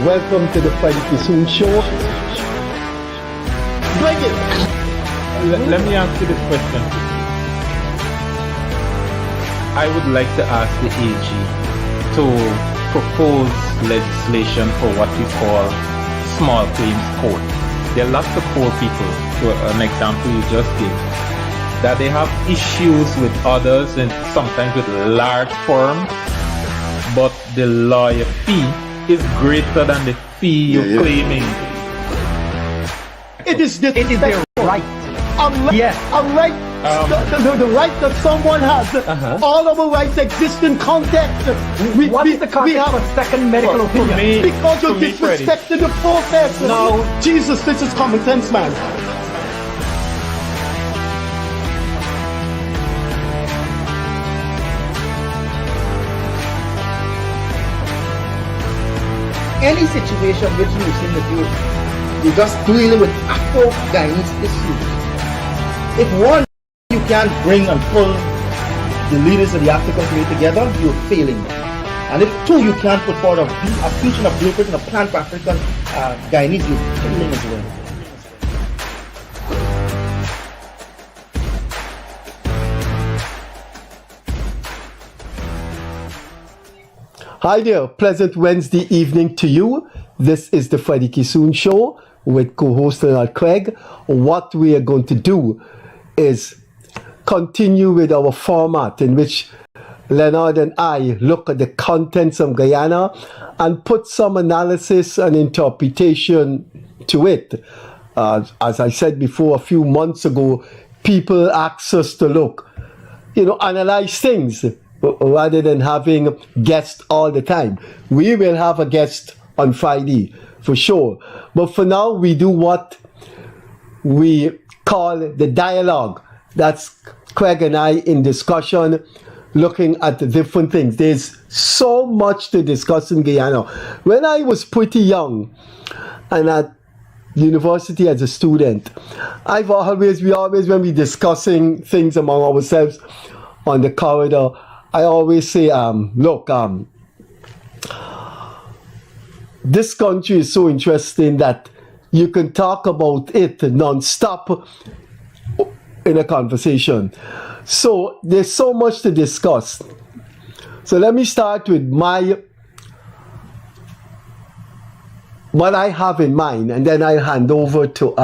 Welcome to the Freddie Kissoon show. Bring it! Let me ask you this question. I would like to ask the AG to propose legislation for what we call small claims court. There are lots of poor people, to an example you just gave, that they have issues with others and sometimes with large firms, but the lawyer fee is greater than the fee you're claiming. It is their right. Unlike the right that someone has, all of our rights exist in context. What is the context of a second medical opinion? Because you're disrespecting the process. No. Jesus, this is common sense, man. Any situation which you seem to do, you're just dealing with Afro-Guyanese issues. If one, you can't bring and pull the leaders of the African community together, you're failing. And if two, you can't put forward a future, a blueprint, and a plan for African Guyanese, you're failing as well. Hi there, pleasant Wednesday evening to you. This is the Freddie Kissoon show with co-host Leonard Craig. What we are going to do is continue with our format in which Leonard and I look at the contents of Guyana and put some analysis and interpretation to it. As I said before, a few months ago, people asked us to look, analyze things rather than having guests all the time. We will have a guest on Friday for sure. But for now, we do what we call the dialogue. That's Craig and I in discussion, looking at the different things. There's so much to discuss in Guyana. When I was pretty young and at university as a student, we always, when we're discussing things among ourselves on the corridor, I always say, this country is so interesting that you can talk about it non-stop in a conversation. So there's so much to discuss. So let me start with what I have in mind, and then I'll hand over to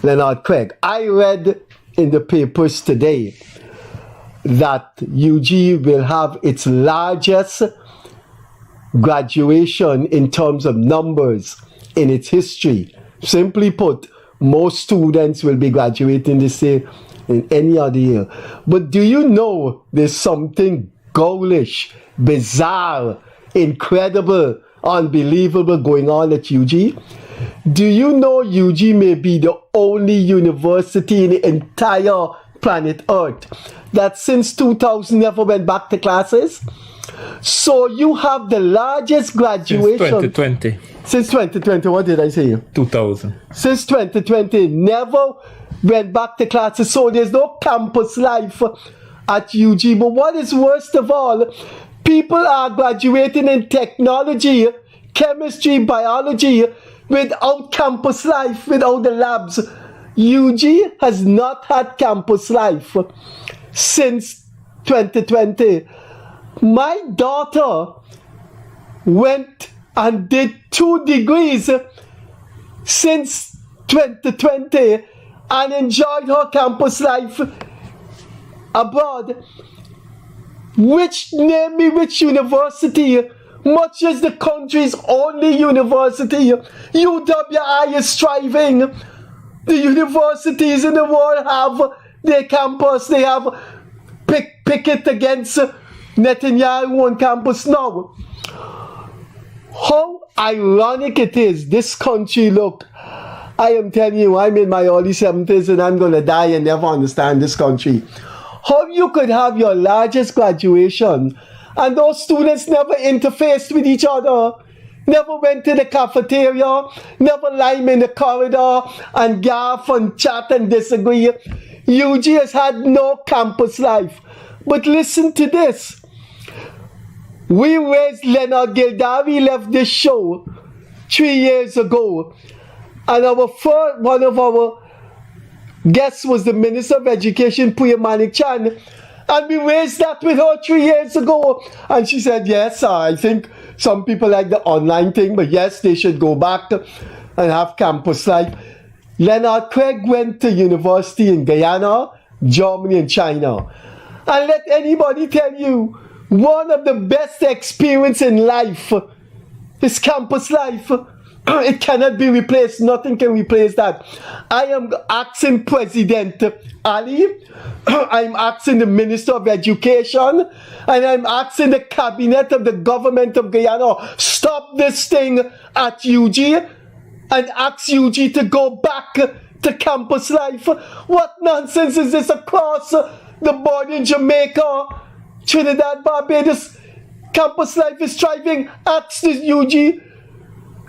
Leonard Craig. I read in the papers today that UG will have its largest graduation in terms of numbers in its history. Simply put, most students will be graduating this year in any other year. But do you know there's something ghoulish, bizarre, incredible, unbelievable going on at UG? Do you know UG may be the only university in the entire planet Earth that since 2000 never went back to classes? So you have the largest graduation Since 2020. Since 2020, what did I say? 2000. Since 2020, never went back to classes. So there's no campus life at UG. But what is worst of all, people are graduating in technology, chemistry, biology, without campus life, without the labs. UG has not had campus life since 2020. My daughter went and did 2 degrees since 2020 and enjoyed her campus life abroad. Name me which university, much as the country's only university, UWI is striving. The universities in the world have their campus. They have picket against Netanyahu on campus now. How ironic it is, this country, look, I am telling you, I'm in my early 70s and I'm going to die and never understand this country. How you could have your largest graduation and those students never interfaced with each other, never went to the cafeteria, never lime in the corridor and gaff and chat and disagree. UG has had no campus life. But listen to this. We raised Leonard Gildavi left this show 3 years ago, and one of our guests was the Minister of Education, Priya Manik Chan, and we raised that with her 3 years ago, and she said, yes, I think some people like the online thing, but yes, they should go back and have campus life. Leonard Craig went to university in Guyana, Germany, and China. And let anybody tell you, one of the best experience in life is campus life. It cannot be replaced. Nothing can replace that. I am asking President Ali, I'm asking the Minister of Education, and I'm asking the cabinet of the government of Guyana, stop this thing at UG and ask UG to go back to campus life. What nonsense is this across the board in Jamaica, Trinidad, Barbados? Campus life is thriving. Ask the UG,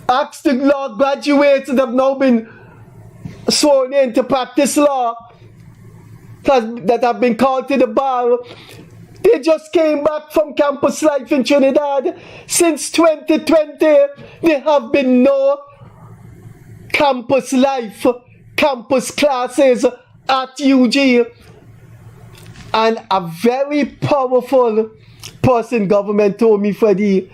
ask the law graduates that have now been sworn in to practice law, that have been called to the bar. They just came back from campus life in Trinidad. Since 2020, there have been no campus life, campus classes at UG. And a very powerful person in government told me, Freddie,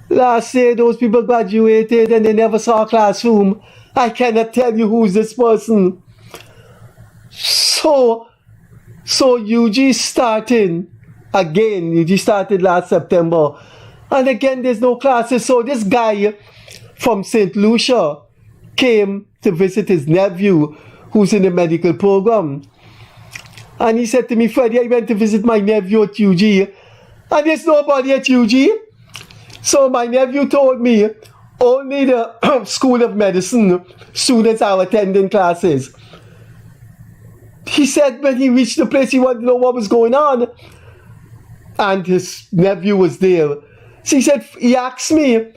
last year those people graduated and they never saw a classroom. I cannot tell you who's this person. So UG starting again. UG started last September, and again there's no classes. So this guy from St. Lucia came to visit his nephew who's in the medical program. And he said to me, Freddie, I went to visit my nephew at UG, and there's nobody at UG. So my nephew told me only the School of Medicine students are attending classes. He said when he reached the place, he wanted to know what was going on. And his nephew was there. So he asked me,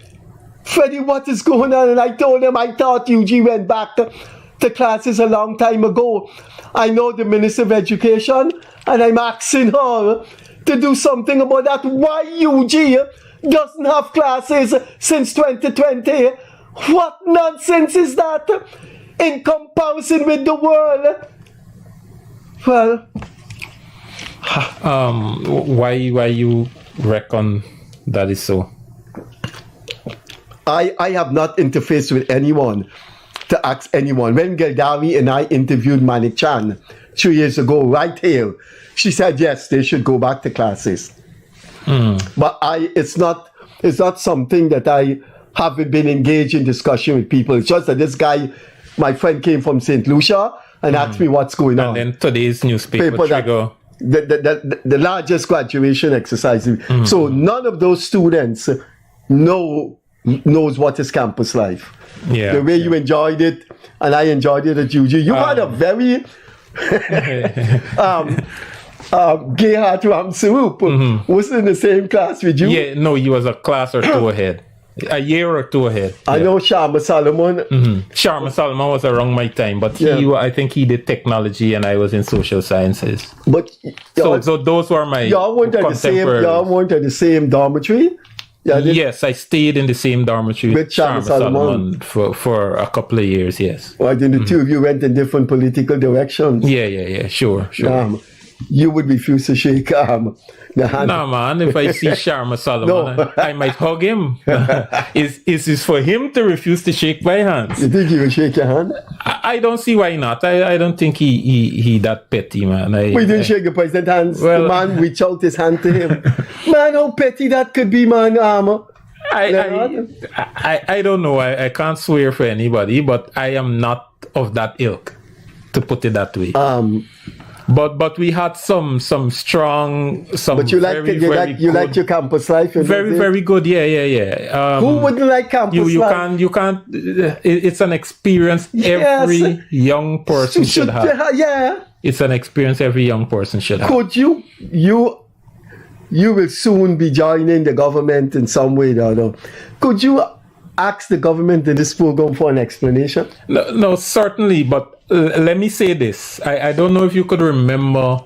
Freddie, what is going on? And I told him I thought UG went back to classes a long time ago. I know the Minister of Education, and I'm asking her to do something about that. Why UG doesn't have classes since 2020? What nonsense is that in comparison with the world? Well, why you reckon that is so? I have not interfaced with anyone to ask anyone. When Gildavi and I interviewed Manik Chan 2 years ago, right here, she said yes, they should go back to classes. But it's not something that I haven't been engaged in discussion with people. It's just that this guy, my friend, came from St. Lucia and asked me what's going on. And then today's newspaper trigger. The largest graduation exercise. So none of those students knows what is campus life. Yeah, the way you enjoyed it, and I enjoyed it at UG. You had a very Gerhard Ramsarup was in the same class with you. Yeah, no, he was a class or two ahead. A year or two ahead. I know Sharma Solomon. Sharma Solomon was around my time, but I think he did technology and I was in social sciences. But so those were my y'all weren't at the same dormitory? Yes, I stayed in the same dormitory with Sharma Solomon for a couple of years, yes. Well, then the two of you went in different political directions. Yeah, sure. You would refuse to shake the hand. Nah, man, if I see Sharma Solomon, I might hug him. Is it for him to refuse to shake my hands? You think he will shake your hand? I don't see why not. I don't think he that petty, man. We didn't shake the president's hands. Well, the man reached out his hand to him. Man, how petty that could be, man. I don't know. I can't swear for anybody, but I am not of that ilk, to put it that way. But we had some strong, But you liked your campus life. Very good. Yeah. Who wouldn't like campus life? You can't. It's an experience every young person should have. Yeah. It's an experience every young person should have. Could you will soon be joining the government in some way or other. Could you ask the government in this program for an explanation? No, certainly, but let me say this. I don't know if you could remember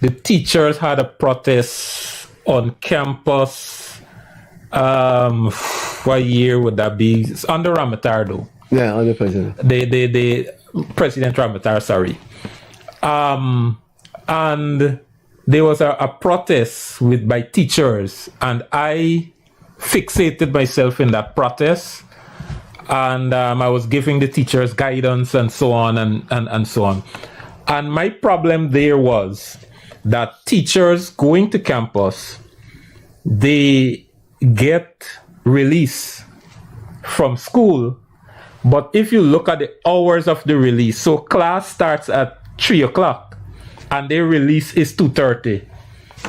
the teachers had a protest on campus What year would that be? It's under Ramatar, though. Yeah, under President. The President Ramatar, sorry. And there was a protest by teachers, and I fixated myself in that protest, and I was giving the teachers guidance and so on and so on. And my problem there was that teachers going to campus, they get release from school, but if you look at the hours of the release, so class starts at 3 o'clock and their release is 2:30,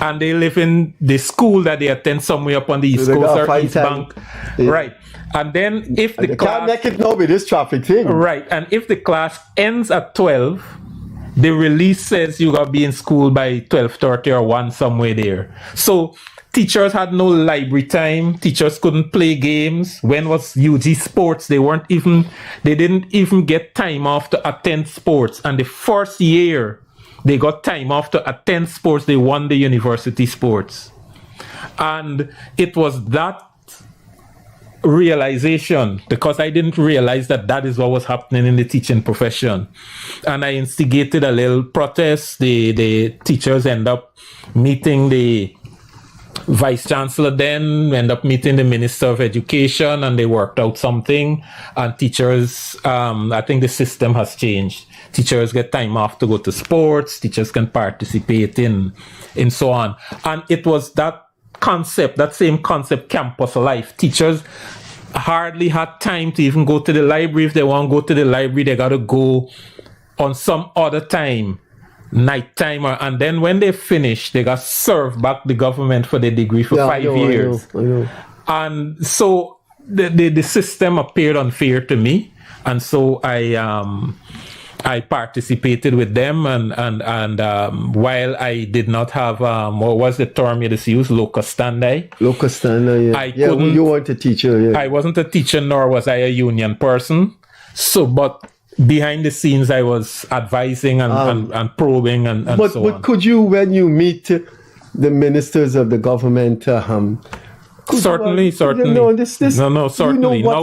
and they live in the school that they attend somewhere up on the East Coast or East Bank, right? And then if the class can't make it now with this traffic thing, right? And if the class ends at 12, the release says you gotta be in school by 12:30 or 1 somewhere there. So teachers had no library time. Teachers couldn't play games. When was UG sports? They didn't even get time off to attend sports. And the first year they got time off to attend sports, they won the university sports. And it was that realization, because I didn't realize that is what was happening in the teaching profession. And I instigated a little protest. The teachers end up meeting the Vice Chancellor, then end up meeting the Minister of Education, and they worked out something. And teachers, I think the system has changed. Teachers get time off to go to sports. Teachers can participate in so on. And it was that same concept, campus life. Teachers hardly had time to even go to the library. If they want to go to the library, they got to go on some other time. Nighttime, and then when they finish, they got served back the government for the degree for 5 years. I know. And so the system appeared unfair to me, and so I participated with them, and while I did not have what was the term you just used, locus standi. Locus standi, yeah. You weren't a teacher. Yeah. I wasn't a teacher, nor was I a union person. So, but behind the scenes, I was advising and probing and so on. But could you, when you meet the ministers of the government, certainly. certainly. You know what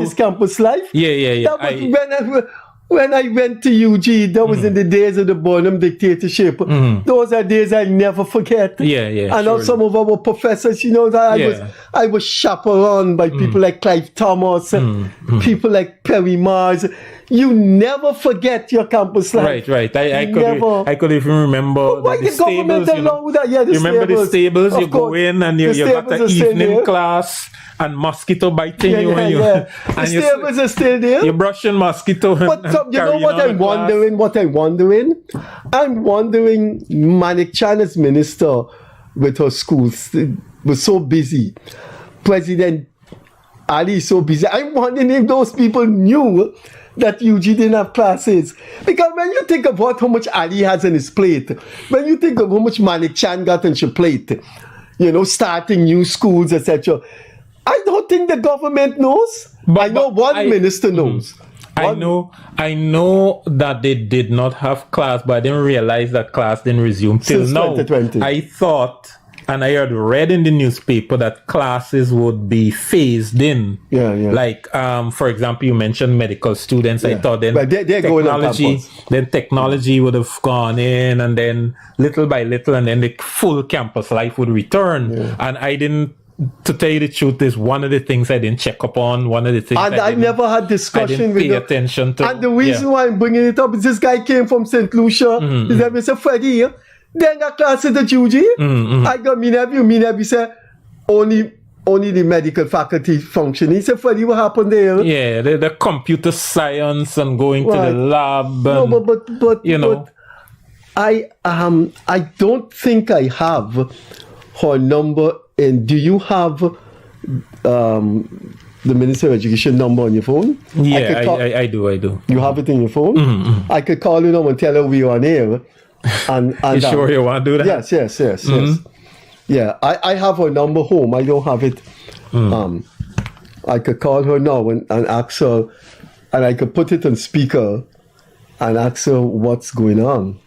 is campus life? Yeah. That was when I went to UG, that was in the days of the Bonham dictatorship. Those are days I never forget. Yeah. And now some of our professors, I was chaperoned by people like Clive Thomas, people like Perry Mars. You never forget your campus life. Right. I could even remember the stables. The remember the stables? You go in and you got the evening class and mosquito biting you. The stables are still there. You're brushing mosquito. But you know what I'm wondering? I'm wondering, Manik Chan as minister with her schools was so busy. President Ali is so busy. I'm wondering if those people knew that UG didn't have classes. Because when you think about how much Ali has on his plate, when you think of how much Manik Chan got on his plate, starting new schools, etc., I don't think the government knows. I know one minister knows. I know that they did not have class, but I didn't realize that class didn't resume till Since now. 2020. I thought, and I had read in the newspaper that classes would be phased in. Yeah. Like, for example, you mentioned medical students. Yeah. I thought then they're technology would have gone in, and then little by little, and then the full campus life would return. Yeah. And I didn't. To tell you the truth, is one of the things I didn't check up on. One of the things, and I never had discussion with pay attention to. And the reason why I'm bringing it up is this guy came from St. Lucia. He said, Mr. Freddie, then got classes at UG. I got me nephew said, only the medical faculty function. He said, Freddie, what happened there? Yeah, the computer science and going to the lab. And, but I don't think I have her number. And do you have the Minister of Education number on your phone? Yeah, I do. You have it in your phone? I could call you now and tell her we're on air. And you sure you want to do that? Yes. Yeah, I have her number home. I don't have it. I could call her now and ask her, and I could put it on speaker and ask her what's going on.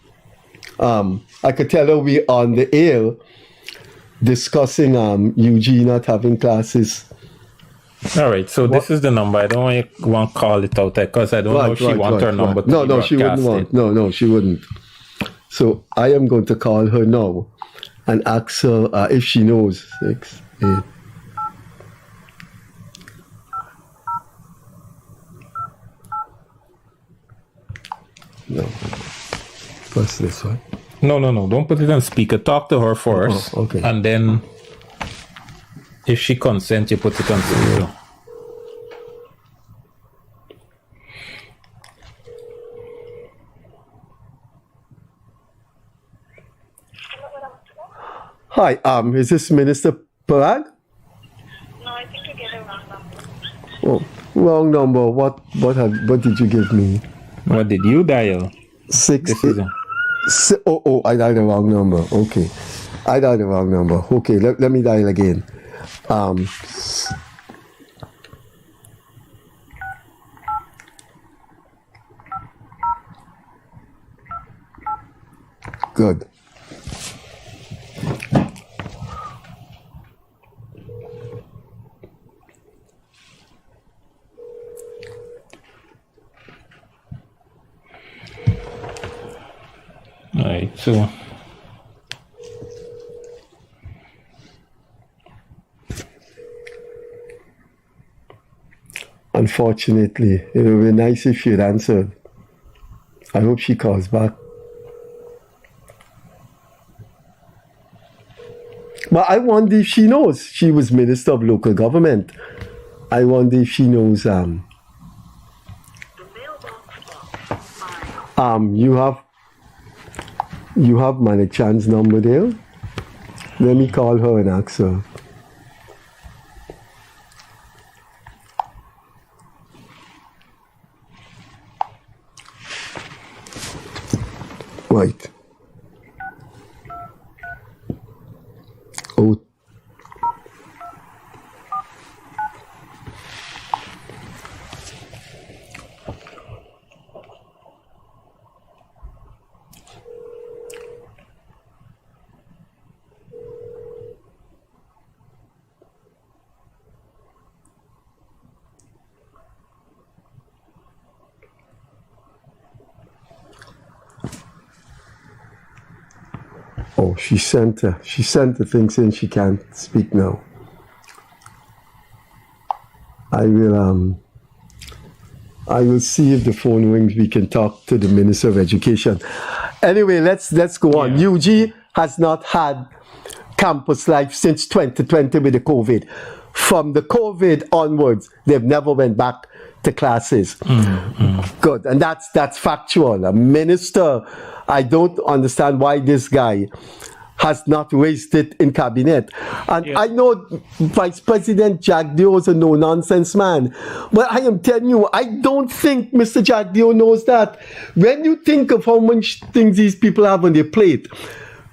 I could tell her we're on the air discussing UG not having classes All right, so this is the number. I don't want to call it out there because I don't know if she wants her number to be No, she wouldn't broadcasted. want. No, she wouldn't. So I am going to call her now and ask her if she knows. 6, 8. No. Press this one. No. Don't put it on speaker. Talk to her first. Oh, okay. And then if she consents, you put it on speaker. Hi, is this Minister Parag? No, I think you gave a wrong number. Oh, wrong number. What did you give me? What did you dial? 6. This is I dialed the wrong number. Okay. I dialed the wrong number. Okay, let me dial again. Good. all right. So Unfortunately, it would be nice if she had answered. I hope she calls back. But I wonder if she knows. She was Minister of Local Government. I wonder if she knows. You have Manichan's number there. Let me call her and ask her. Right. Oh. Oh, she sent the thing saying she can't speak now. I will see if the phone rings. We can talk to the Minister of Education. Anyway, let's go on. UG has not had campus life since 2020 with the COVID. From the COVID onwards, they've never went back to classes. Good, and that's factual. A minister, I don't understand why this guy has not raised it in cabinet. And I know Vice President Jagdeo is a no-nonsense man, but I am telling you, I don't think Mr. Jagdeo knows that. When you think of how much things these people have on their plate,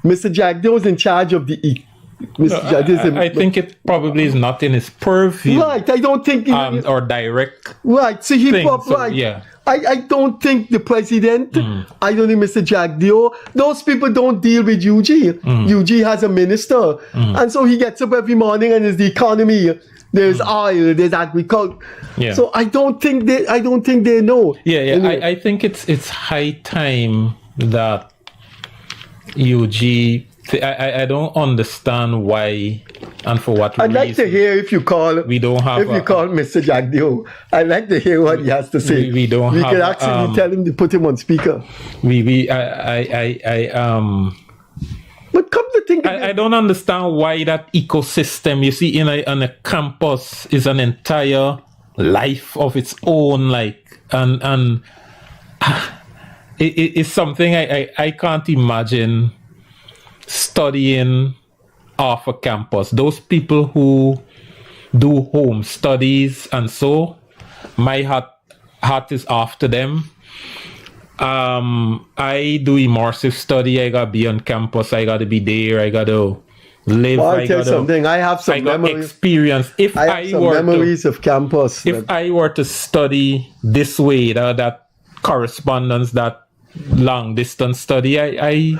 Mr. Jagdeo is in charge of the I think it probably is not in his purview. Right, I don't think... or direct. Right, so he... right. Yeah. I don't think the president, I don't think Mr. Jagdeo, those people don't deal with UG. UG has a minister. And so he gets up every morning and there's the economy, there's oil, there's agriculture. Yeah. So I don't think they know. Yeah. Anyway. I think it's high time that UG... I don't understand why and for what reason. I'd like to hear if you call Mr. Jagdeo. I'd like to hear what he has to say. We don't have. We could actually tell him to put him on speaker. But come to think of it, I don't understand why that ecosystem, you see, on a campus is an entire life of its own, and it's something I can't imagine studying off a campus. Those people who do home studies and so, my heart is off to them. I do immersive study. I gotta be on campus. I gotta be there. I gotta live. Well, I'll tell you something. I have some memories. Experience. I have some memories of campus. If I were to study this way, that correspondence, that long distance study, I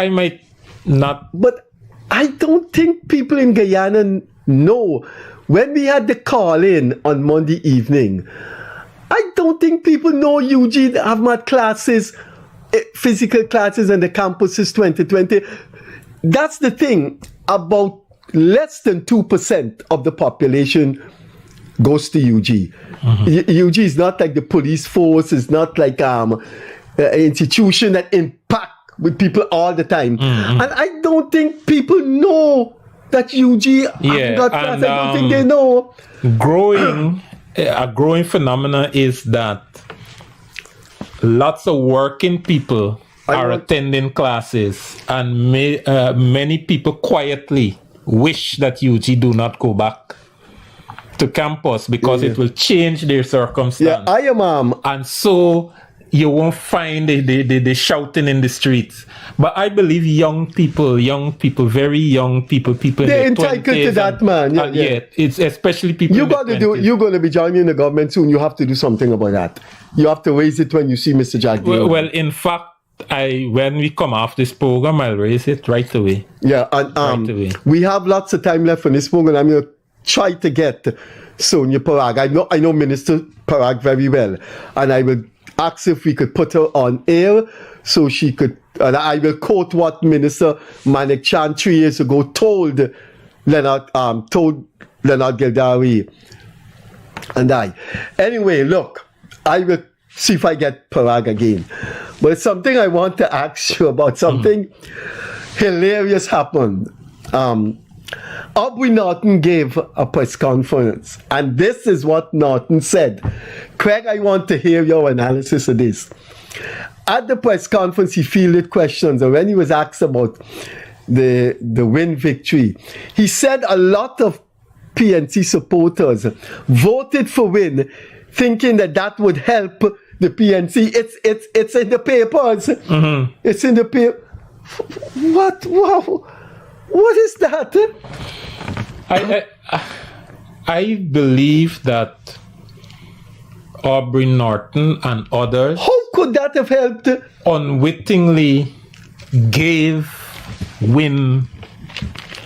might not. But I don't think people in Guyana know when we had the call in on Monday evening, I don't think people know Eugene have mad classes, physical classes on the campuses 2020. That's the thing. About less than 2% of the population goes to UG. UG is not like the police force. It's not like an institution that impact with people all the time. And I don't think people know that UG haven't got class. I don't think they know. A growing phenomenon is that lots of working people are attending classes, and many people quietly wish that UG do not go back to campus because it will change their circumstance. Yeah, I am. And so you won't find the shouting in the streets. But I believe young people, very young people they're in their entitled 20s to that, man. Yeah. It's especially people. You're going to be joining the government soon. You have to do something about that. You have to raise it when you see Mr. Jack. Well, in fact, when we come off this program, I'll raise it right away. Yeah, and we have lots of time left on this program. I'm going to try to get Sonia Parag. I know Minister Parag very well, and I will ask if we could put her on air so she could. And I will quote what Minister Manik Chan 3 years ago told Leonard Gildari and I. Anyway, look, I will see if I get Parag again. But it's something I want to ask you about. Something hilarious happened. Aubrey Norton gave a press conference, and this is what Norton said. Craig, I want to hear your analysis of this. At the press conference, he fielded questions, and when he was asked about the win victory, he said a lot of PNC supporters voted for win, thinking that would help the PNC. It's in the papers. It's in the paper. What? Wow. What is that? I believe that Aubrey Norton and others, how could that have helped? Unwittingly gave win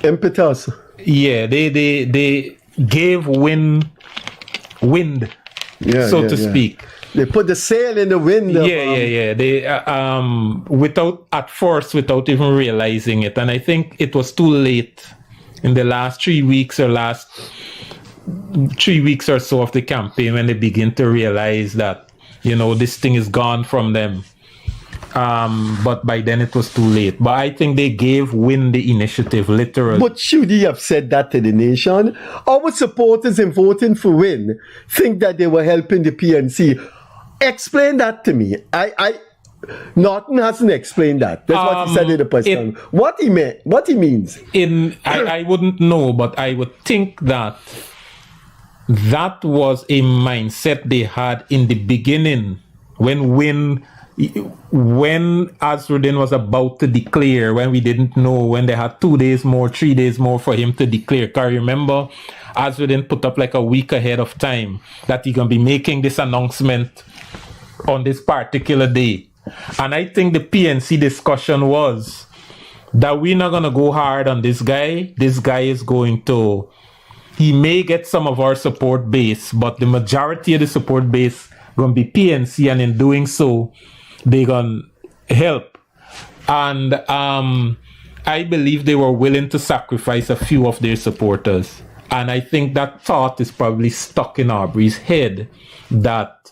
impetus. Yeah, they gave wind, so to speak. They put the sail in the wind. Yeah. They without even realizing it, and I think it was too late in the last 3 weeks or 3 weeks or so of the campaign when they begin to realize that this thing is gone from them. But by then it was too late. But I think they gave Win the initiative, literally. But should he have said that to the nation? Our supporters in voting for Win think that they were helping the PNC. Explain that to me. Norton hasn't explained that. That's what he said in the press conference. What he means. I wouldn't know, but I would think that was a mindset they had in the beginning when Azruddin was about to declare, when we didn't know, when they had 2 days more, 3 days more for him to declare. Can you remember? Azruddin put up like a week ahead of time that he's going to be making this announcement on this particular day. And I think the PNC discussion was that we're not going to go hard on this guy. This guy is he may get some of our support base, but the majority of the support base going to be PNC, and in doing so, they're going to help. And I believe they were willing to sacrifice a few of their supporters. And I think that thought is probably stuck in Aubrey's head that,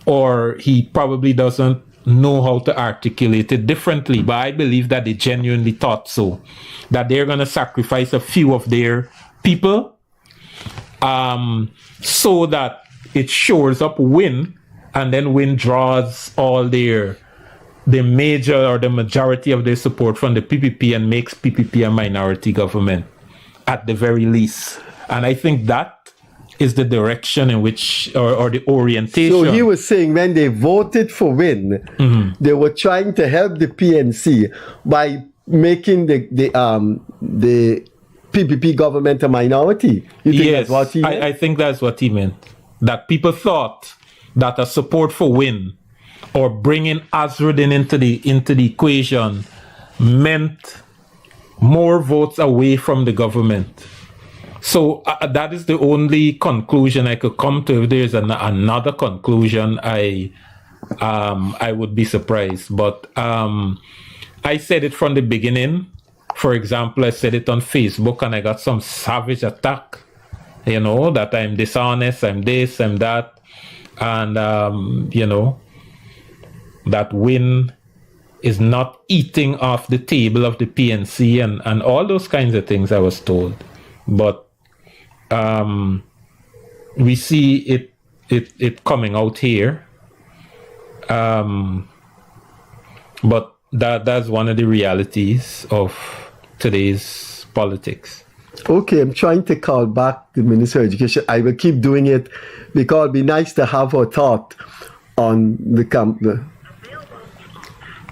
or he probably doesn't know how to articulate it differently. But I believe that they genuinely thought so, that they're going to sacrifice a few of their people so that it shores up Win, and then Win draws all the major or the majority of their support from the PPP and makes PPP a minority government at the very least. And I think that is the direction in which, or the orientation. So he was saying when they voted for Win, they were trying to help the PNC by making the PPP government a minority. You think that's what he meant? I think that's what he meant. That people thought that a support for Win or bringing Azruddin into the equation meant more votes away from the government. So that is the only conclusion I could come to. If there's another conclusion, I would be surprised. But I said it from the beginning. For example, I said it on Facebook and I got some savage attack, that I'm dishonest, I'm this, I'm that. And, that Win is not eating off the table of the PNC and all those kinds of things I was told. But we see it coming out here. But that's one of the realities of today's politics. Okay, I'm trying to call back the Minister of Education. I will keep doing it because it'd be nice to have her thought on the camp.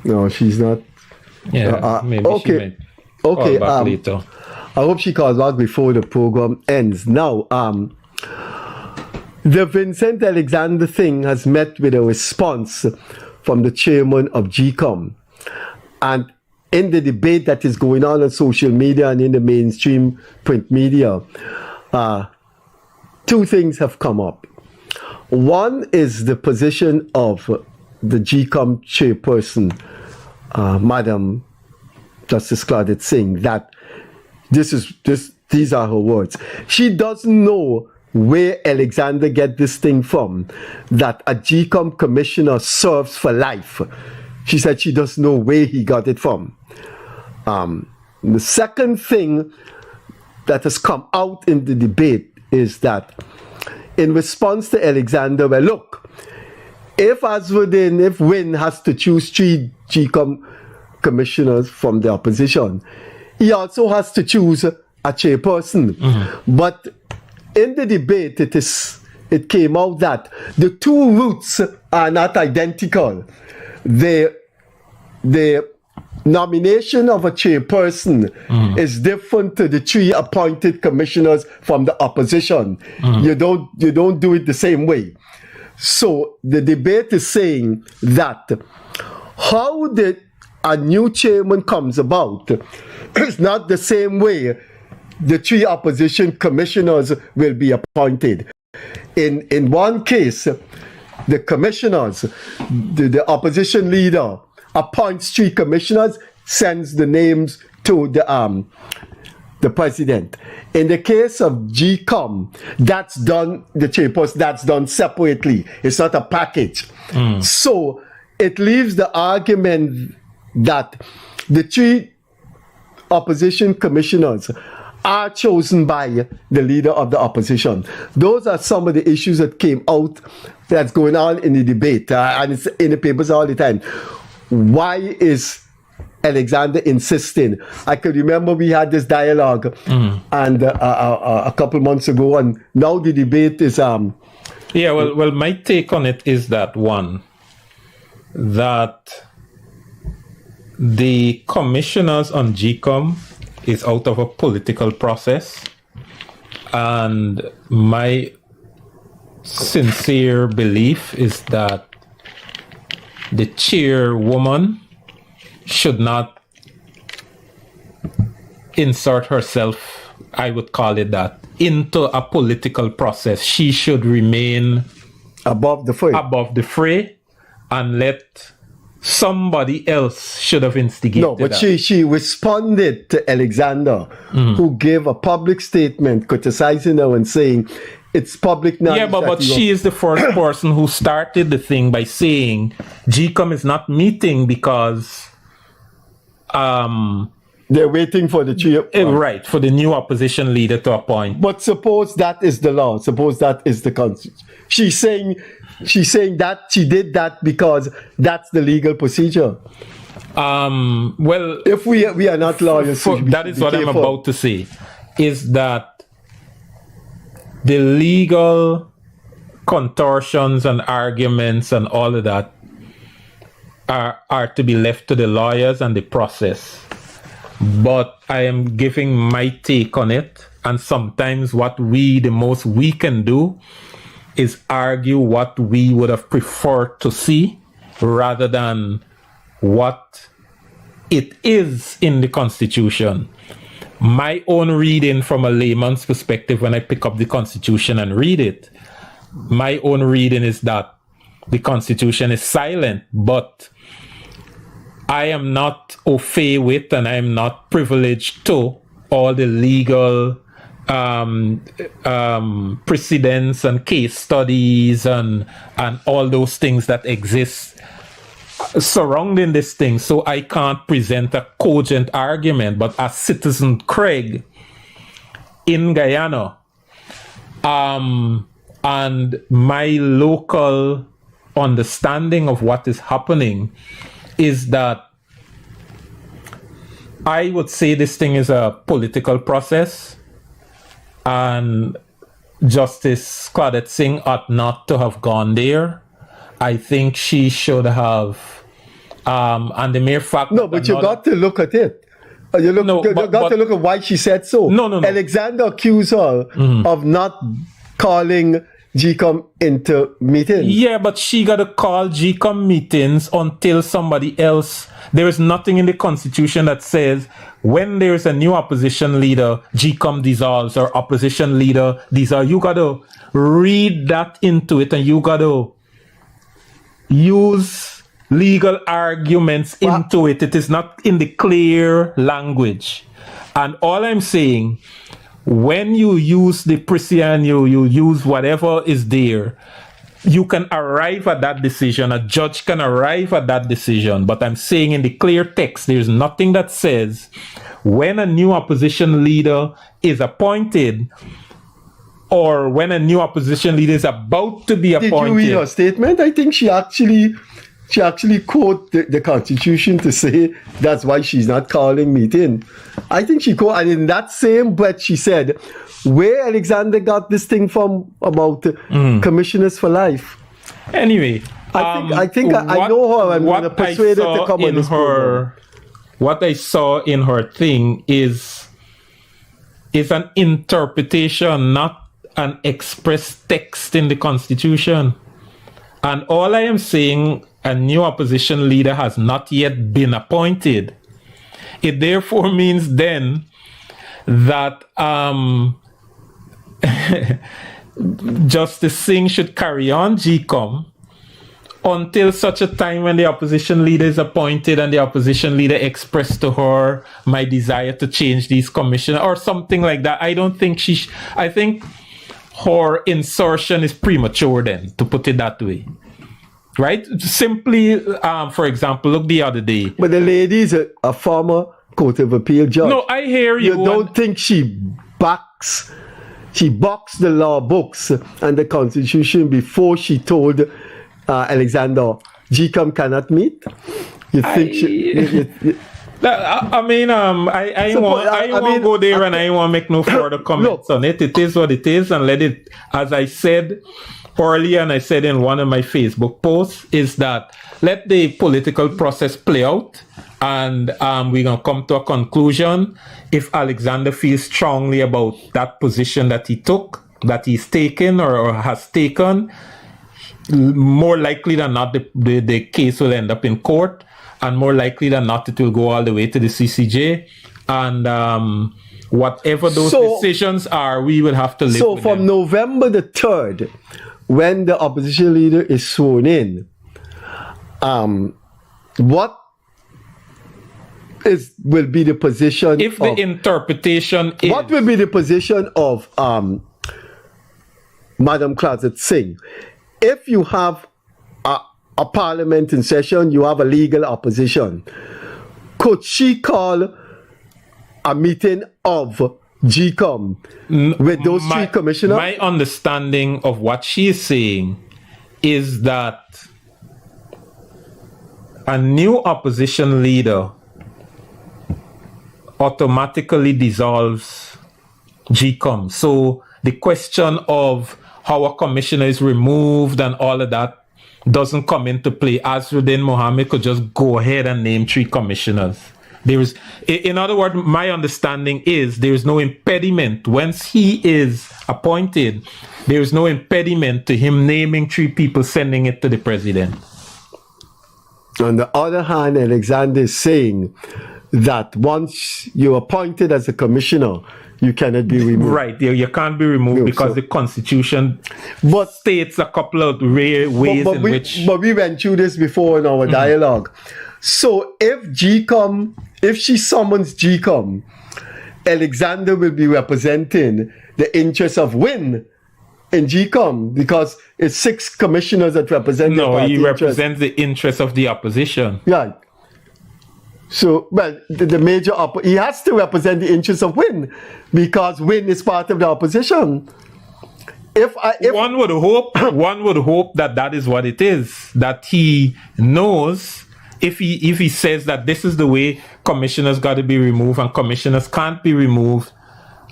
No, she's not. Yeah, maybe okay. she might call back later. I hope she calls back before the program ends. Now, the Vincent Alexander thing has met with a response from the chairman of GCOM. And in the debate that is going on social media and in the mainstream print media, two things have come up. One is the position of the GCOM chairperson, Madam Justice Claudette Singh, that these are her words. She doesn't know where Alexander get this thing from, that a GCOM commissioner serves for life. She said she doesn't know where he got it from. The second thing that has come out in the debate is that in response to Alexander, well, look, if Win has to choose 3 GCOM commissioners from the opposition, he also has to choose a chairperson. Mm-hmm. But in the debate, it came out that the two routes are not identical. The nomination of a chairperson is different to the 3 appointed commissioners from the opposition. You don't do it the same way. So the debate is saying that how a new chairman comes about is not the same way the 3 opposition commissioners will be appointed. In one case, the commissioners, the opposition leader appoints 3 commissioners, sends the names to the president. In the case of GCOM, that's done, the chairperson, that's done separately. It's not a package. So it leaves the argument that the 3 opposition commissioners are chosen by the leader of the opposition. Those are some of the issues that came out that's going on in the debate, and it's in the papers all the time. Why is Alexander insisting? I could remember we had this dialogue and a couple months ago, and now the debate is... Yeah, well, my take on it is that, one, that the commissioners on GCOM is out of a political process, and my sincere belief is that the chairwoman should not insert herself, I would call it that, into a political process. She should remain above the fray and let somebody else should have instigated. No, but that. she responded to Alexander, who gave a public statement criticizing her and saying it's public knowledge. Yeah, but she is the first person who started the thing by saying GCOM is not meeting because they're waiting for the chair. Right, for the new opposition leader to appoint. But suppose that is the law. Suppose that is the constitution. She's saying that she did that because that's the legal procedure. Well, if we are not lawyers, that is what I'm about to say, is that the legal contortions and arguments and all of that are to be left to the lawyers and the process. But I am giving my take on it, and sometimes the most we can do is argue what we would have preferred to see rather than what it is in the Constitution. my own reading from a layman's perspective, when I pick up the Constitution and read it, my own reading is that the Constitution is silent, but I am not au fait with, and I am not privileged to, all the legal precedents and case studies and all those things that exist surrounding this thing. So I can't present a cogent argument, but as Citizen Craig in Guyana, and my local understanding of what is happening is that I would say this thing is a political process, and Justice Claudette Singh ought not to have gone there. I think she should have, and the mere fact... No, but you got to look at it. You got to look at why she said so. No. Alexander accused her of not calling GCOM into meetings. Yeah, but she got to call GCOM meetings until somebody else... There is nothing in the Constitution that says when there's a new opposition leader, GCOM dissolves, or opposition leader dissolves. You got to read that into it, and you got to use legal arguments into it. It is not in the clear language. And all I'm saying, when you use the precedent, you use whatever is there, you can arrive at that decision. A judge can arrive at that decision. But I'm saying in the clear text, there's nothing that says when a new opposition leader is appointed, or when a new opposition leader is about to be appointed. Did you read her statement? I think she actually quote the Constitution to say that's why she's not calling meeting. I think she quote, and in that same breath she said, where Alexander got this thing from about commissioners for life. Anyway, I think I know her. I'm going to persuade her to come on this program. What I saw in her thing is an interpretation, not an express text in the Constitution. And all I am saying, a new opposition leader has not yet been appointed. It therefore means then that Justice Singh should carry on GCOM until such a time when the opposition leader is appointed and the opposition leader expressed to her my desire to change these commissioners or something like that. I don't think I think her insertion is premature then, to put it that way. Right? Simply, for example, look the other day. But the lady is a former Court of Appeal judge. No, I hear you. You don't think she boxed the law books and the Constitution before she told Alexander GCOM cannot meet? You think I won't go there, and I won't make no further comments on it. It is what it is, and let it, as I said earlier, and I said in one of my Facebook posts, is that let the political process play out, and we're going to come to a conclusion. If Alexander feels strongly about that position that he took, that he's taken or has taken, more likely than not, the case will end up in court, and more likely than not, it will go all the way to the CCJ. And whatever those decisions are, we will have to live with them. So from November the 3rd, when the opposition leader is sworn in, what will be the position? If the interpretation is... What will be the position of Madam Claudette Singh? If you have a parliament in session, you have a legal opposition, could she call a meeting of GCOM with those three commissioners? My understanding of what she is saying is that a new opposition leader automatically dissolves GCOM. So the question of how a commissioner is removed and all of that doesn't come into play. Azruddin Mohammed could just go ahead and name 3 commissioners. In other words, my understanding is there is no impediment. Once he is appointed, there is no impediment to him naming 3 people, sending it to the president. On the other hand, Alexander is saying that once you're appointed as a commissioner, you cannot be removed. Right, you can't be removed No, because so- the Constitution But states a couple of rare ways but in we, which. but we went through this before in our dialogue. So if she summons GCOM, Alexander will be representing the interests of Win in GCOM because it's 6 commissioners that represent the No, party he interests. represents the interests of the opposition. Right. So, well, the major he has to represent the interests of Win because Win is part of the opposition. If One would hope that is what it is. That he knows if he says that this is the way commissioners got to be removed and commissioners can't be removed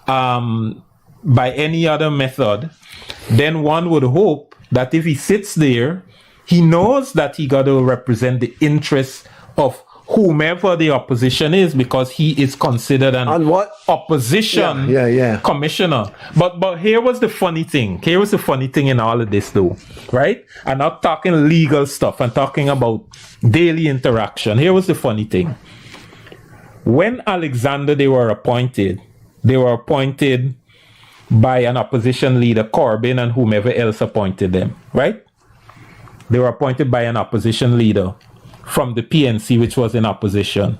by any other method, then one would hope that if he sits there, he knows that he got to represent the interests of whomever the opposition is because he is considered an And what- opposition Yeah. commissioner. But here was the funny thing. Here was the funny thing in all of this though, right? I'm not talking legal stuff. I'm talking about daily interaction. Here was the funny thing. When Alexander they were appointed by an opposition leader, Corbyn and whomever else appointed them, right? They were appointed by an opposition leader from the PNC, which was in opposition.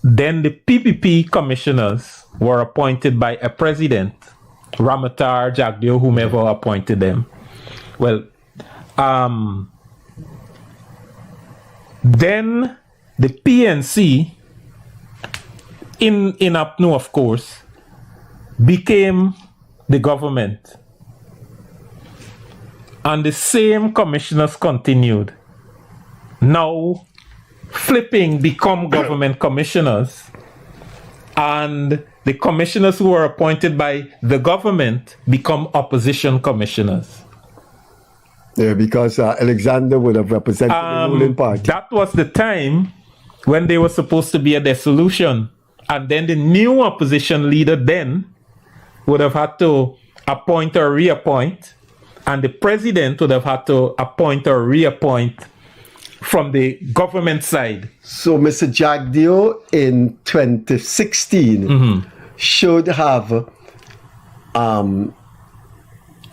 Then the PPP commissioners were appointed by a president, Ramatar, Jagdeo, whomever appointed them. Well, then the PNC in APNU, of course, became the government. And the same commissioners continued. Now, flipping become government commissioners. And the commissioners who were appointed by the government become opposition commissioners. Yeah, because Alexander would have represented the ruling party. That was the time when they were supposed to be a dissolution. And then the new opposition leader then would have had to appoint or reappoint. And the president would have had to appoint or reappoint from the government side. So Mr. Jagdeo in 2016 should have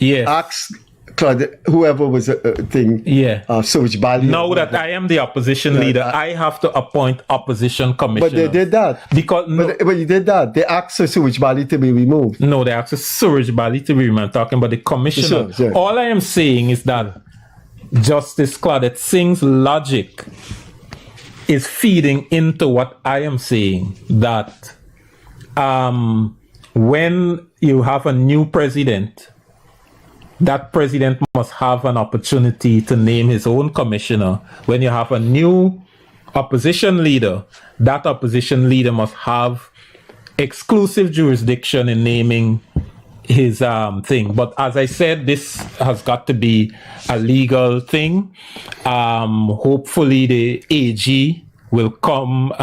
asked Claude, whoever was a thing, Suraj Bali. Now that I am the opposition leader, I have to appoint opposition commissioners. But they did that. Because but you did that. They asked Suraj Bali to be removed. No, they asked Suraj Bali to be removed. I'm talking about the commissioner. Sure. All I am saying is that Justice Claudette Singh's logic is feeding into what I am saying, that when you have a new president, that president must have an opportunity to name his own commissioner. When you have a new opposition leader, that opposition leader must have exclusive jurisdiction in naming his thing. But as I said, this has got to be a legal thing. Hopefully the AG will come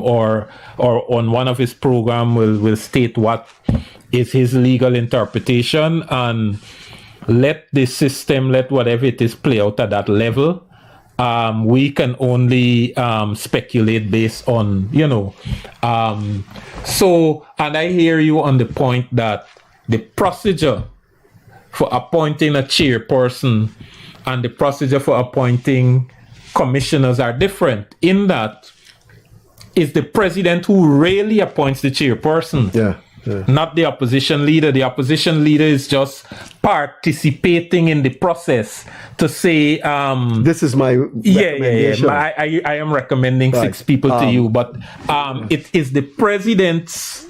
or on one of his program will state what is his legal interpretation, and let the system, let whatever it is play out at that level. We can only speculate based on, so, and I hear you on the point that the procedure for appointing a chairperson and the procedure for appointing commissioners are different, in that it's the president who really appoints the chairperson. Not the opposition leader. The opposition leader is just participating in the process to say, this is my recommendation. I am recommending 6 people to you, but it is the president's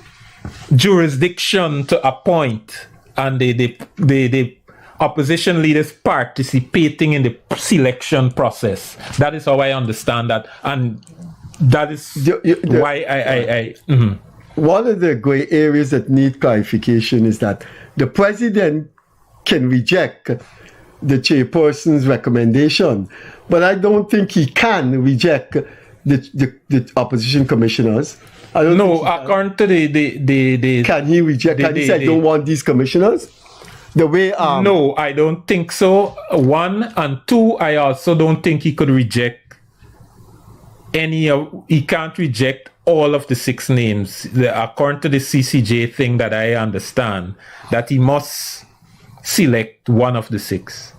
jurisdiction to appoint, and the opposition leaders participating in the selection process. That is how I understand that, and that is why I One of the gray areas that need clarification is that the president can reject the chairperson's recommendation, but I don't think he can reject the opposition commissioners. I don't know. According to the can he reject? Can he say I don't want these commissioners? The way no, I don't think so. 1 and 2, I also don't think he could reject he can't reject all of the 6 names. According to the CCJ thing that I understand, that he must select one of the 6.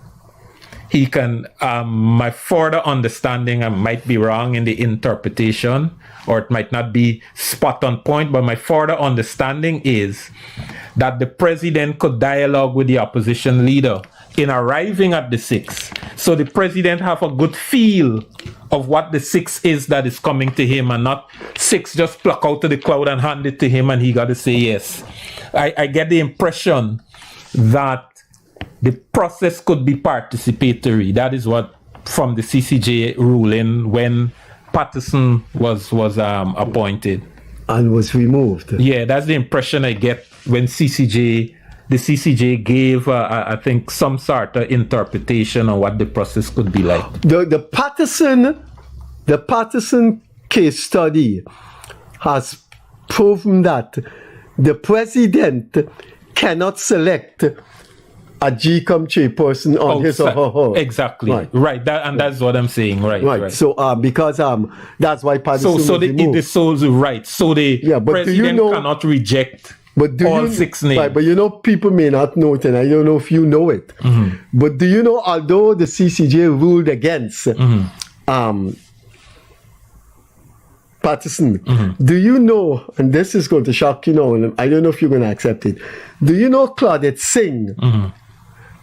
He can, my further understanding, I might be wrong in the interpretation, or it might not be spot on point, but my further understanding is that the president could dialogue with the opposition leader in arriving at the 6. So the president have a good feel of what the 6 is that is coming to him, and not 6 just pluck out of the cloud and hand it to him and he got to say yes. I get the impression that the process could be participatory. That is what, from the CCJ ruling when Patterson was appointed. And was removed. Yeah, that's the impression I get when the CCJ gave, I think, some sort of interpretation on what the process could be like. The Patterson case study has proven that the president cannot select a GCOM chairperson on his or her own. Exactly. Right. That's what I'm saying. Right. So because that's why Patterson was removed. So the president cannot reject all 6 names. Right, but people may not know it, and I don't know if you know it. Mm-hmm. But do you know, although the CCJ ruled against Patterson, do you know, and this is going to shock you now, and I don't know if you're going to accept it, do you know Claudette Singh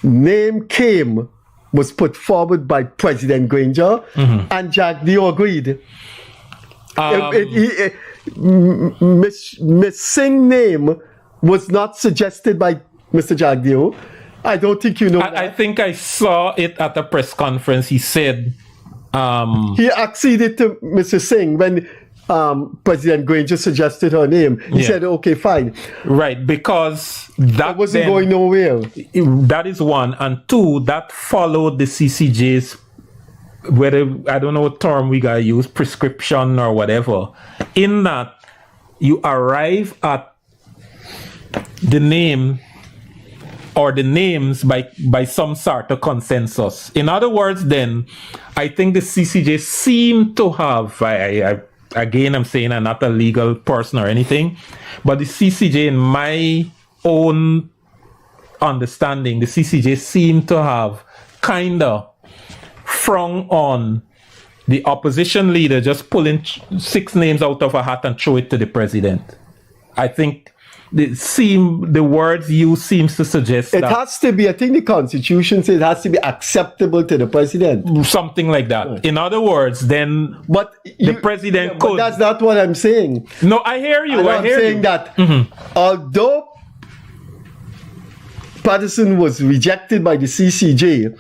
name was put forward by President Granger, and Jack Dio agreed? Miss Singh's name was not suggested by Mr. Jagdeo. I don't think you know that. I think I saw it at a press conference. He said he acceded to Mr. Singh when President Granger suggested her name. He said, okay, fine. Right, because that wasn't going nowhere. That is one. And 2, that followed the CCJ's, whether, I don't know what term we gotta use, prescription or whatever, in that you arrive at the name or the names by some sort of consensus. In other words, then, I think the CCJ seemed to have, again, I'm saying I'm not a legal person or anything, but the CCJ, in my own understanding, the CCJ seemed to have kind of frown on the opposition leader just pulling 6 names out of a hat and throw it to the president. I think the words used seems to suggest it has to be, I think the Constitution says it has to be acceptable to the president. Something like that. Right. In other words, then the president could. But that's not what I'm saying. No, I hear you. I'm saying that although Patterson was rejected by the CCJ,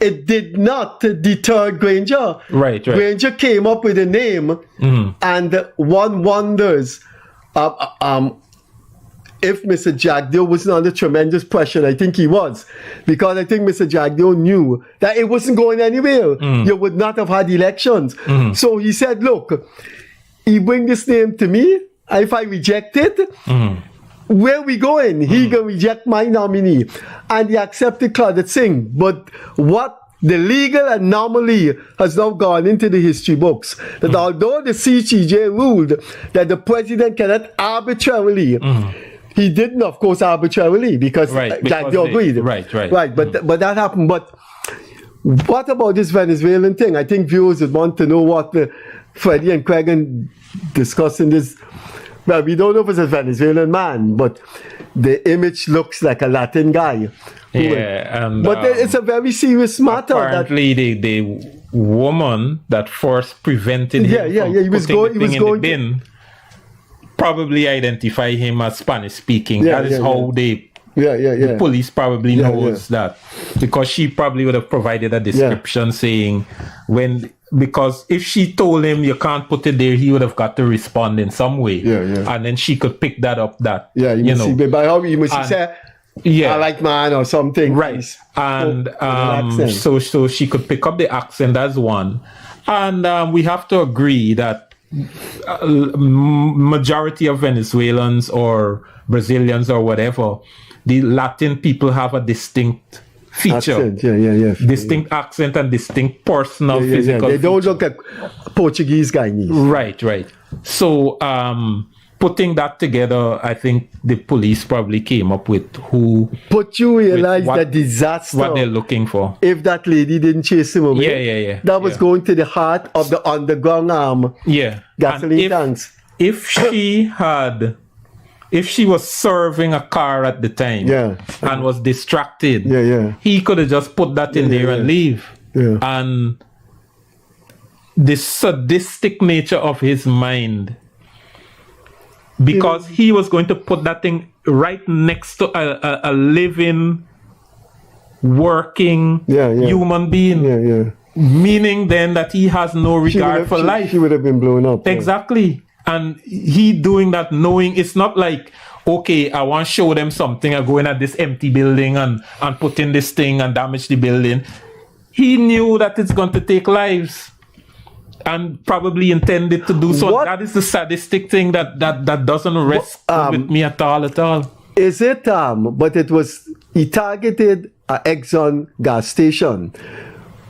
it did not deter Granger. Right. Granger came up with a name, and one wonders if Mr. Jagdeo wasn't under tremendous pressure. I think he was, because I think Mr. Jagdeo knew that it wasn't going anywhere. You would not have had elections. So he said, look, he bring this name to me, if I reject it, where we going? He can reject my nominee. And he accepted Claudette Singh. But what the legal anomaly has now gone into the history books, that although the CCJ ruled that the president cannot arbitrarily, he didn't, of course, arbitrarily, because Jagdeo agreed. Right. But that happened. But what about this Venezuelan thing? I think viewers would want to know what Freddie and Craig discussing this. Well, we don't know if it's a Venezuelan man, but the image looks like a Latin guy. But it's a very serious matter. Apparently, the woman that first prevented him he was going in the bin probably identify him as Spanish speaking. That is how the police probably knows that, because she probably would have provided a description saying because if she told him you can't put it there, he would have got to respond in some way. And then she could pick that up. You must say, I like man or something. Right. And so she could pick up the accent as one. And we have to agree that majority of Venezuelans or Brazilians or whatever, the Latin people have a distinct feature. Accent, yeah. Distinct accent and distinct personal physical They don't feature. look like Portuguese Guyanese. Right. So putting that together, I think the police probably came up with who, But you realize what- the disaster. what they're looking for. If that lady didn't chase him away, Yeah. that was going to the heart of the underground Yeah. gasoline And tanks. if she was serving a car at the time and was distracted, he could have just put that in there and leave. Yeah. And the sadistic nature of his mind, because he was going to put that thing right next to a living, working human being, meaning then that he has no regard for life. She would have been blown up. Exactly. And he doing that knowing it's not like, okay, I want to show them something. I go in at this empty building and put in this thing and damage the building. He knew that it's going to take lives and probably intended to do so. What? That is the sadistic thing that doesn't rest with me at all. Is it? But it was, he targeted an Exxon gas station,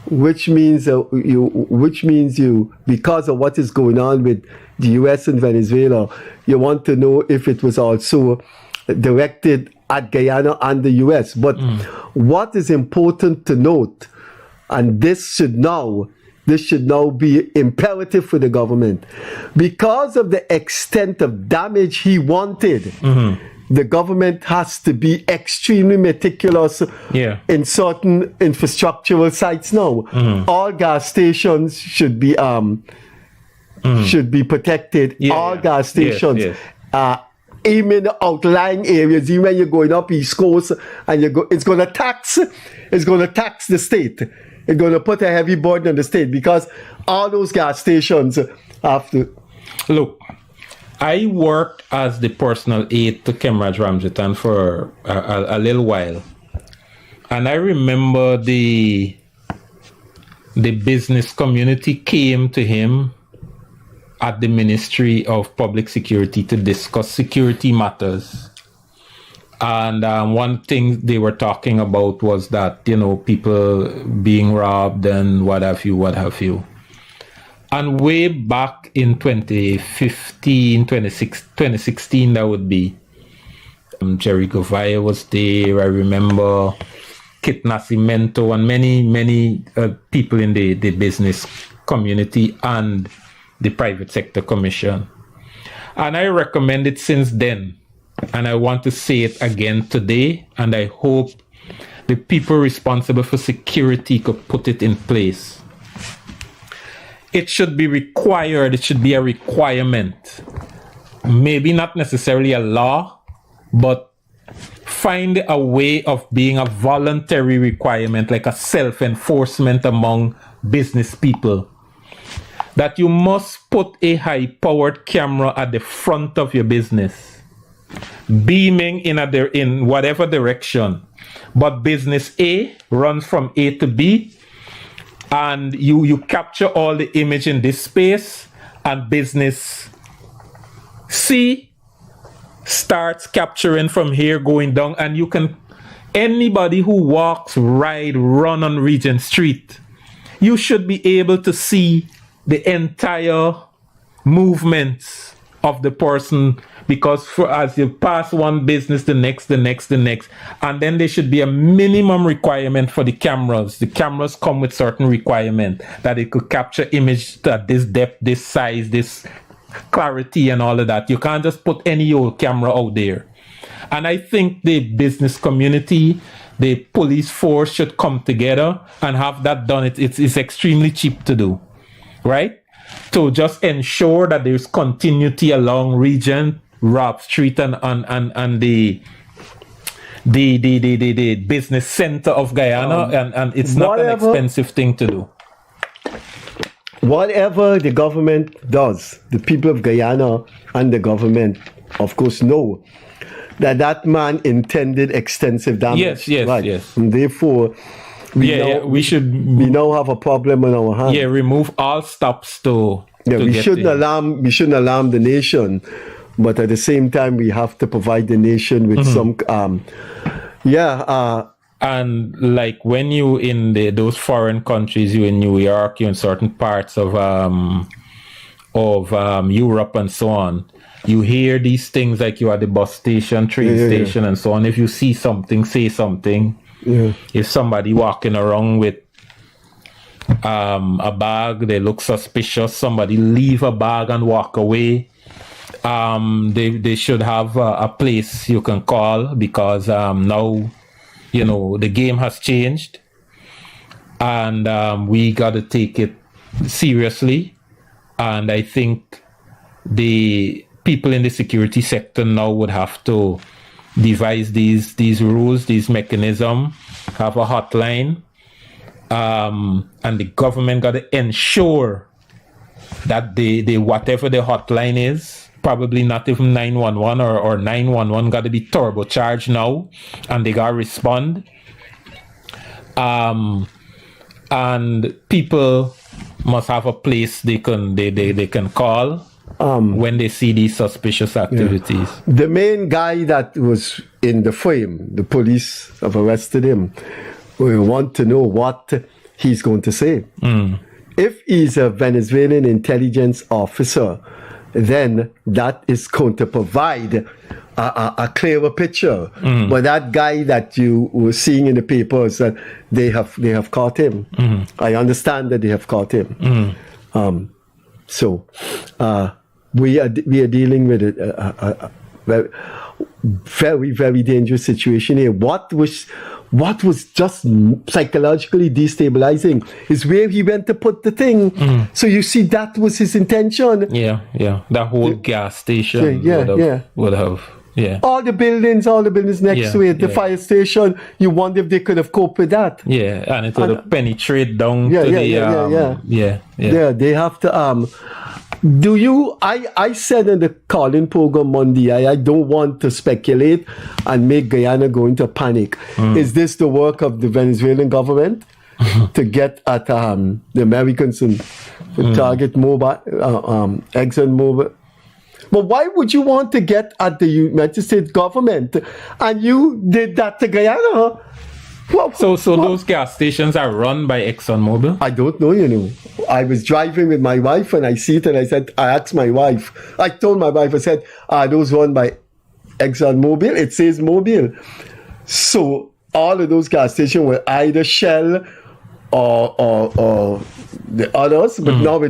which means you, because of what is going on with the US and Venezuela, you want to know if it was also directed at Guyana and the US. But what is important to note, and this should now be imperative for the government, because of the extent of damage he wanted. The government has to be extremely meticulous in certain infrastructural sites now. All gas stations should be protected. All gas stations, even in the outlying areas, even when you're going up East Coast, and it's going to tax the state. It's going to put a heavy burden on the state because all those gas stations have to. Look, I worked as the personal aide to Kemraj Ramjatan for a little while. And I remember the business community came to him at the Ministry of Public Security to discuss security matters. And one thing they were talking about was that, people being robbed and what have you. And way back in 2015, 2016, that would be, Jerry Govaya was there. I remember Kit Nascimento and many people in the business community and the private sector commission. And I recommend it since then. And I want to say it again today. And I hope the people responsible for security could put it in place. It should be required. It should be a requirement. Maybe not necessarily a law, but find a way of being a voluntary requirement, like a self-enforcement among business people. That you must put a high-powered camera at the front of your business, beaming in whatever direction. But business A runs from A to B, and you capture all the image in this space, and business C starts capturing from here going down, and you can, anybody who walks, ride, run on Regent Street, you should be able to see the entire movements of the person, because as you pass one business, the next, and then there should be a minimum requirement for the cameras. The cameras come with certain requirement that it could capture image at this depth, this size, this clarity and all of that. You can't just put any old camera out there. And I think the business community, the police force should come together and have that done. It's extremely cheap to do, right? To just ensure that there's continuity along Regent, Rob Street, and the business center of Guyana, and it's not an expensive thing to do. Whatever the government does, the people of Guyana and the government, of course, know that man intended extensive damage. Yes. And therefore, we now have a problem on our hands. Yeah, remove all stops we shouldn't alarm the nation, but at the same time we have to provide the nation with some And like when you in those foreign countries, you in New York, you in certain parts of Europe and so on, you hear these things like you at the bus station, train station, and so on. If you see something, say something. Yeah. If somebody walking around with a bag, they look suspicious. Somebody leave a bag and walk away. They should have a place you can call, because now, the game has changed, and we got to take it seriously. And I think the people in the security sector now would have to devise these rules, these mechanisms, have a hotline, and the government got to ensure that they whatever the hotline is, probably not even 911 or 911, got to be turbocharged now, and they got to respond. And people must have a place they can call when they see these suspicious activities. Yeah. The main guy that was in the frame, the police have arrested him. We want to know what he's going to say. If he's a Venezuelan intelligence officer, then that is going to provide a clearer picture. But that guy that you were seeing in the papers, that they have caught him. I understand that they have caught him. So we are dealing with a very, very dangerous situation here. What was just psychologically destabilizing is where he went to put the thing. So you see, that was his intention. Yeah. That whole gas station would have. Yeah. All the buildings next to it, the fire station, you wonder if they could have coped with that. Yeah, and it would have penetrated down to the... Yeah, they have to... I said in the calling program Monday, I don't want to speculate and make Guyana go into panic. Is this the work of the Venezuelan government to get at the Americans and target Exxon Mobil? But why would you want to get at the United States government? And you did that to Guyana. So those gas stations are run by ExxonMobil? I don't know, I was driving with my wife and I see it and I asked my wife. I told my wife, I said, are those run by ExxonMobil? It says Mobil. So all of those gas stations were either Shell or the others, but now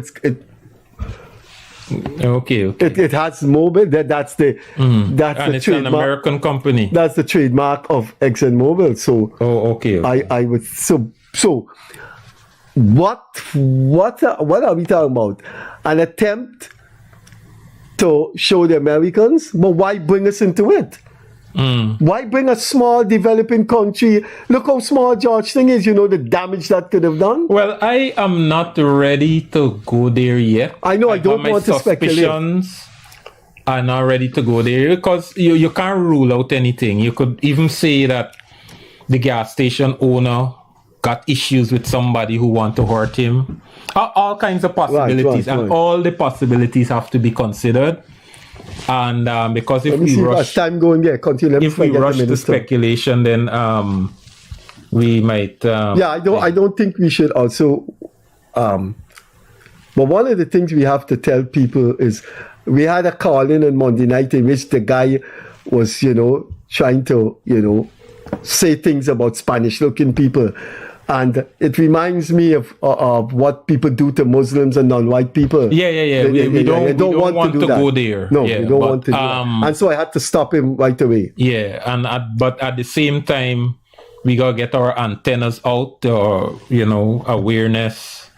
Okay. It has Mobil. That's the it's trademark. An American company. That's the trademark of ExxonMobil. So okay. I would so what are we talking about? An attempt to show the Americans, but why bring us into it? Why bring a small developing country? Look how small Georgetown is, the damage that could have done. Well, I am not ready to go there yet. I know, I don't want to speculate. Are not ready to go there because you can't rule out anything. You could even say that the gas station owner got issues with somebody who want to hurt him. All kinds of possibilities, and all the possibilities have to be considered. And because if we rush to speculation, then we might. I don't think we should also. But one of the things we have to tell people is, we had a call-in on Monday night in which the guy was, trying to, say things about Spanish-looking people. And it reminds me of what people do to Muslims and non-white people. Yeah. We don't want to go there. No, we don't want to do that. And so I had to stop him right away. Yeah, but at the same time, we got to get our antennas out, or, awareness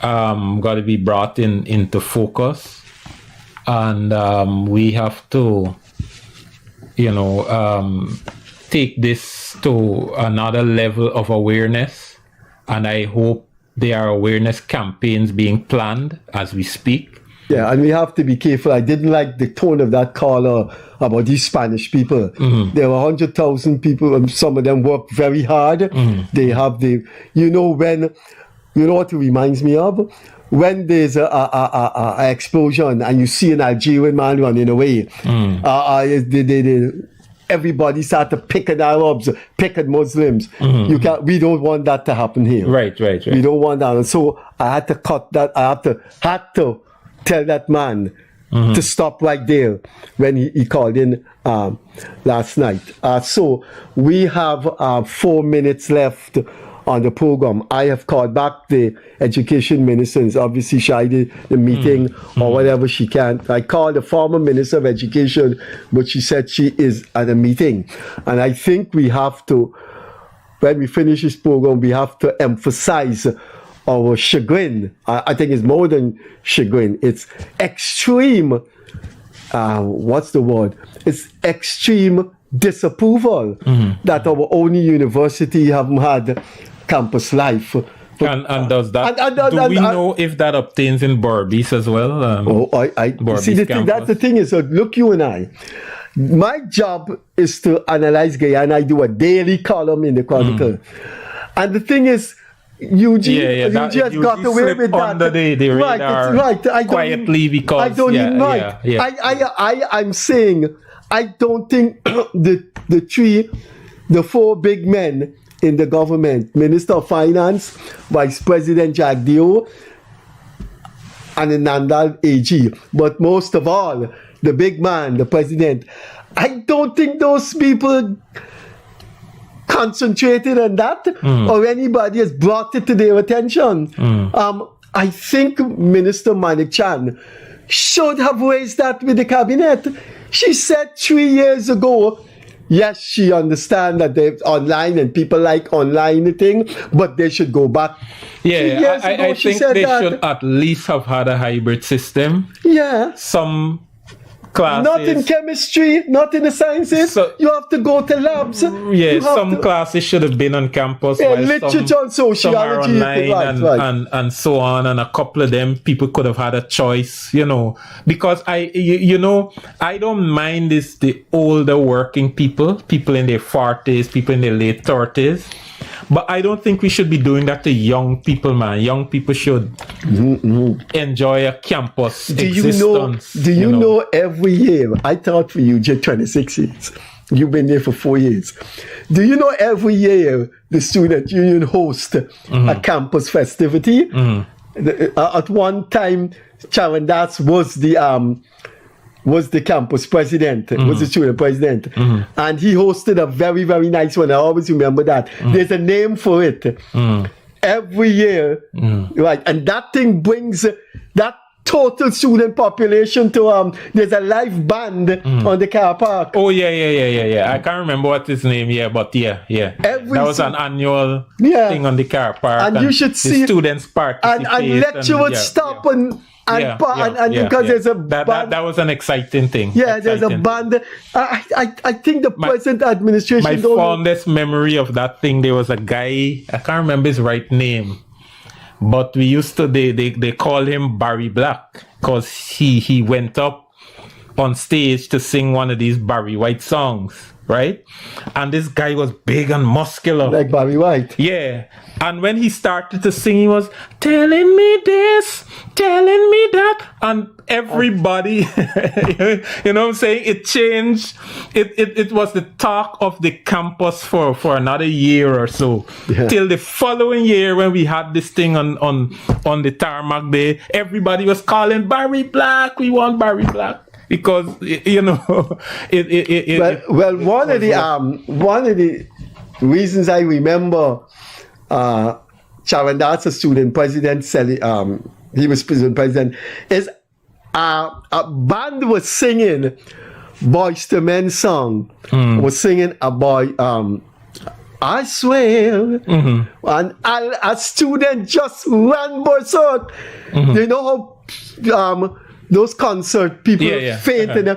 got to be brought into focus. And we have to, take this to another level of awareness, and I hope there are awareness campaigns being planned as we speak. Yeah, and we have to be careful. I didn't like the tone of that caller about these Spanish people. There were 100,000 people, and some of them work very hard. They have what it reminds me of? When there's a explosion and you see an Algerian man running away, everybody start to pick at Arabs, pick at Muslims. We don't want that to happen here. Right. We don't want that. And so I had to cut that. I had to tell that man to stop right there when he called in last night. So we have 4 minutes left on the program. I have called back the education minister. Obviously, she did the meeting or whatever she can't. I called the former minister of education, but she said she is at a meeting. And I think we have to, when we finish this program, we have to emphasize our chagrin. I think it's more than chagrin. It's extreme, what's the word? It's extreme disapproval that our only university haven't had campus life. And does that, do we know if that obtains in Berbice as well? I see, that's the thing is, look, you and I, my job is to analyze Guyana. I do a daily column in the Chronicle. And the thing is, Eugene just got away with that. Under the radar, right. Quietly, because I don't even mind. I'm saying I don't think the four big men in the government, Minister of Finance, Vice President Jack Dio, and the Nandal AG, but most of all, the big man, the president, I don't think those people concentrated on that or anybody has brought it to their attention. I think Minister Manik Chan should have raised that with the cabinet. She said 3 years ago, yes, she understands that they're online and people like online thing, but they should go back. Yeah, I think they should at least have had a hybrid system. Yeah. Some classes. Not in chemistry, not in the sciences. So, you have to go to labs. Yeah, some classes should have been on campus. Yeah, literature and sociology. Some are online and so on. And a couple of them, people could have had a choice, because I don't mind the older working people in their 40s, people in their late 30s. But I don't think we should be doing that to young people, man. Young people should enjoy a campus existence. Do you know every year, I taught for you, just 26 years. You've been there for 4 years. Do you know every year the student union hosts a campus festivity? At one time, Charandas was the campus president, was the student president. And he hosted a very, very nice one. I always remember that. There's a name for it. Every year, right? And that thing brings that total student population to, there's a live band on the car park. Oh, yeah. I can't remember what his name, but yeah. That was an annual thing on the car park. And you should see students participate. And lecturers stop because there's a band. That was an exciting thing. Yeah, there's a band. I think the present administration. My fondest memory of that thing, there was a guy, I can't remember his right name, but we used to, they call him Barry Black because he went up on stage to sing one of these Barry White songs. Right? And this guy was big and muscular. Like Barry White. Yeah. And when he started to sing, he was telling me this, telling me that. And everybody, you know what I'm saying? It changed. It was the talk of the campus for another year or so. Yeah. Till the following year when we had this thing on the tarmac day, everybody was calling Barry Black. We want Barry Black. Because one of the reasons I remember Charandas, a student president, he was student president, is a band was singing Boyz II Men song, was singing about I swear, and a student just ran berserk. You know how those concert people fainting.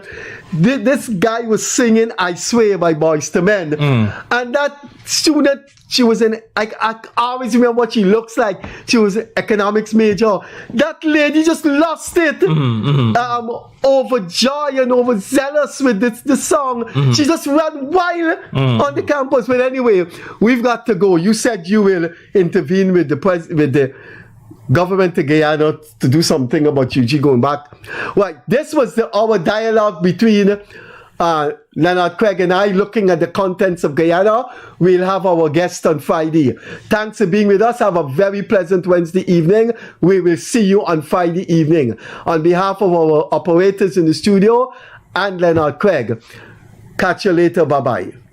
This guy was singing I Swear by Boyz II Men. And that student, she was I always remember what she looks like. She was an economics major. That lady just lost it. Overjoyed and overzealous with this song. She just ran wild on the campus. But anyway, we've got to go. You said you will intervene with the government of Guyana to do something about UG going back. Right, this was our dialogue between Leonard, Craig, and I looking at the contents of Guyana. We'll have our guest on Friday. Thanks for being with us. Have a very pleasant Wednesday evening. We will see you on Friday evening. On behalf of our operators in the studio and Leonard Craig, catch you later. Bye-bye.